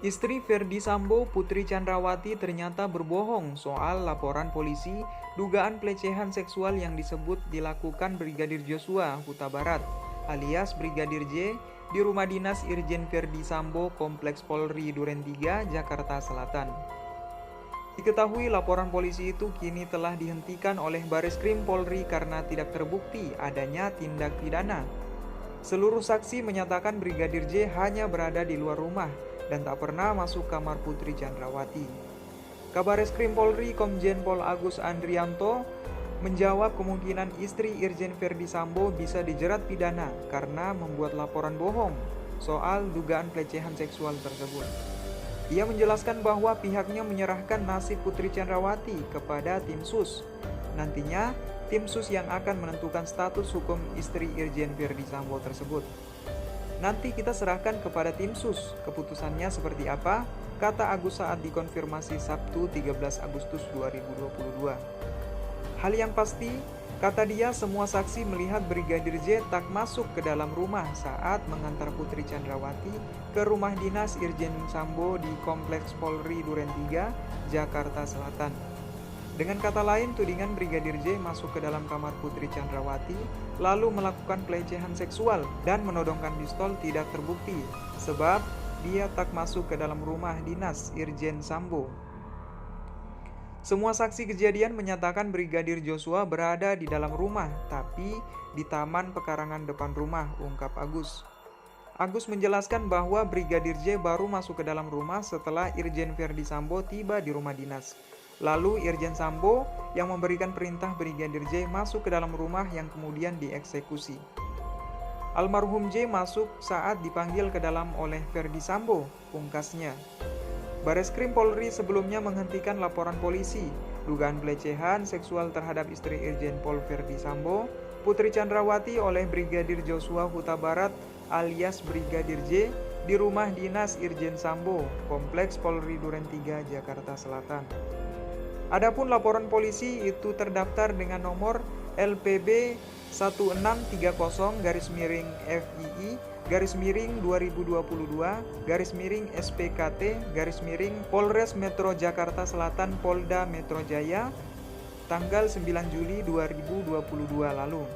Istri Ferdi Sambo, Putri Chandrawati, ternyata berbohong soal laporan polisi dugaan pelecehan seksual yang disebut dilakukan Brigadir Joshua Huta Barat alias Brigadir J di rumah dinas Irjen Ferdi Sambo, Kompleks Polri Duren 3, Jakarta Selatan. Diketahui laporan polisi itu kini telah dihentikan oleh Bareskrim Polri karena tidak terbukti adanya tindak pidana. Seluruh saksi menyatakan Brigadir J hanya berada di luar rumah dan tak pernah masuk kamar Putri Chandrawati. Kabareskrim Polri Komjen Pol Agus Andrianto menjawab kemungkinan istri Irjen Ferdi Sambo bisa dijerat pidana karena membuat laporan bohong soal dugaan pelecehan seksual tersebut. Ia menjelaskan bahwa pihaknya menyerahkan nasib Putri Chandrawati kepada tim sus. Nantinya, tim sus yang akan menentukan status hukum istri Irjen Ferdi Sambo tersebut. Nanti kita serahkan kepada tim sus, keputusannya seperti apa, kata Agus saat dikonfirmasi Sabtu 13 Agustus 2022. Hal yang pasti, kata dia, semua saksi melihat Brigadir J tak masuk ke dalam rumah saat mengantar Putri Chandrawati ke rumah dinas Irjen Sambo di Kompleks Polri Duren 3, Jakarta Selatan. Dengan kata lain, tudingan Brigadir J masuk ke dalam kamar Putri Chandrawati lalu melakukan pelecehan seksual dan menodongkan pistol tidak terbukti sebab dia tak masuk ke dalam rumah dinas Irjen Sambo. Semua saksi kejadian menyatakan Brigadir Joshua berada di dalam rumah, tapi di taman pekarangan depan rumah, ungkap Agus. Agus menjelaskan bahwa Brigadir J baru masuk ke dalam rumah setelah Irjen Ferdi Sambo tiba di rumah dinas. Lalu Irjen Sambo yang memberikan perintah Brigadir J masuk ke dalam rumah yang kemudian dieksekusi. Almarhum J masuk saat dipanggil ke dalam oleh Ferdi Sambo, pungkasnya. Bareskrim Polri sebelumnya menghentikan laporan polisi dugaan pelecehan seksual terhadap istri Irjen Pol Ferdi Sambo, Putri Chandrawati oleh Brigadir Joshua Huta Barat alias Brigadir J di rumah dinas Irjen Sambo, Kompleks Polri Duren 3, Jakarta Selatan. Adapun laporan polisi itu terdaftar dengan nomor LPB 1630-FII-2022-SPKT Polres Metro Jakarta Selatan Polda Metro Jaya tanggal 9 Juli 2022 lalu.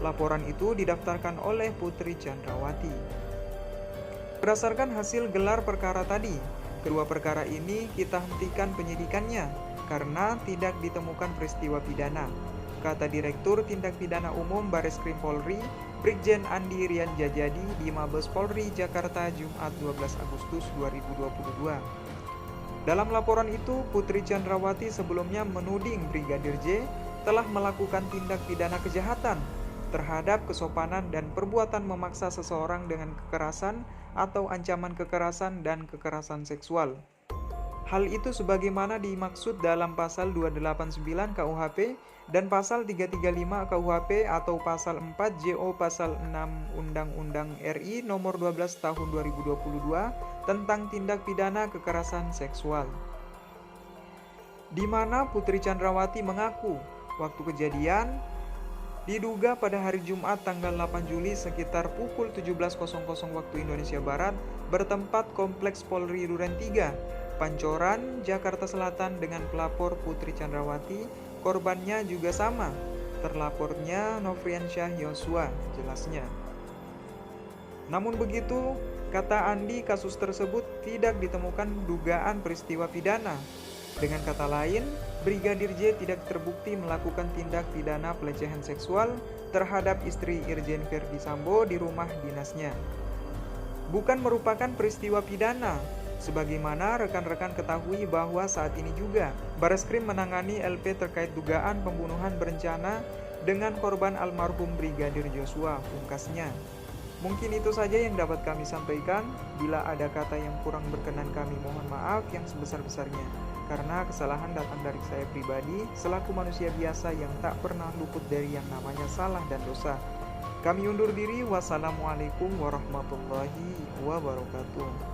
Laporan itu didaftarkan oleh Putri Chandrawati. Berdasarkan hasil gelar perkara tadi, kedua perkara ini kita hentikan penyidikannya karena tidak ditemukan peristiwa pidana, kata Direktur Tindak Pidana Umum Bareskrim Polri, Brigjen Andi Rian Jajadi di Mabes Polri Jakarta Jumat 12 Agustus 2022. Dalam laporan itu, Putri Chandrawati sebelumnya menuding Brigadir J telah melakukan tindak pidana kejahatan terhadap kesopanan dan perbuatan memaksa seseorang dengan kekerasan atau ancaman kekerasan dan kekerasan seksual. Hal itu sebagaimana dimaksud dalam pasal 289 KUHP dan pasal 335 KUHP atau pasal 4 JO pasal 6 Undang-Undang RI nomor 12 tahun 2022 tentang tindak pidana kekerasan seksual. Di mana Putri Chandrawati mengaku waktu kejadian diduga pada hari Jumat tanggal 8 Juli sekitar pukul 17.00 waktu Indonesia Barat bertempat Kompleks Polri Duren 3, Pancoran, Jakarta Selatan dengan pelapor Putri Chandrawati. Korbannya juga sama, terlapornya Nofriansyah Yosua, jelasnya. Namun begitu, kata Andi, kasus tersebut tidak ditemukan dugaan peristiwa pidana. Dengan kata lain, Brigadir J tidak terbukti melakukan tindak pidana pelecehan seksual terhadap istri Irjen Ferdi Sambo di rumah dinasnya. Bukan merupakan peristiwa pidana, sebagaimana rekan-rekan ketahui bahwa saat ini juga Bareskrim menangani LP terkait dugaan pembunuhan berencana dengan korban almarhum Brigadir Joshua, pungkasnya. Mungkin itu saja yang dapat kami sampaikan. Bila ada kata yang kurang berkenan, kami mohon maaf yang sebesar-besarnya, karena kesalahan datang dari saya pribadi selaku manusia biasa yang tak pernah luput dari yang namanya salah dan dosa. Kami undur diri. Wassalamualaikum warahmatullahi wabarakatuh.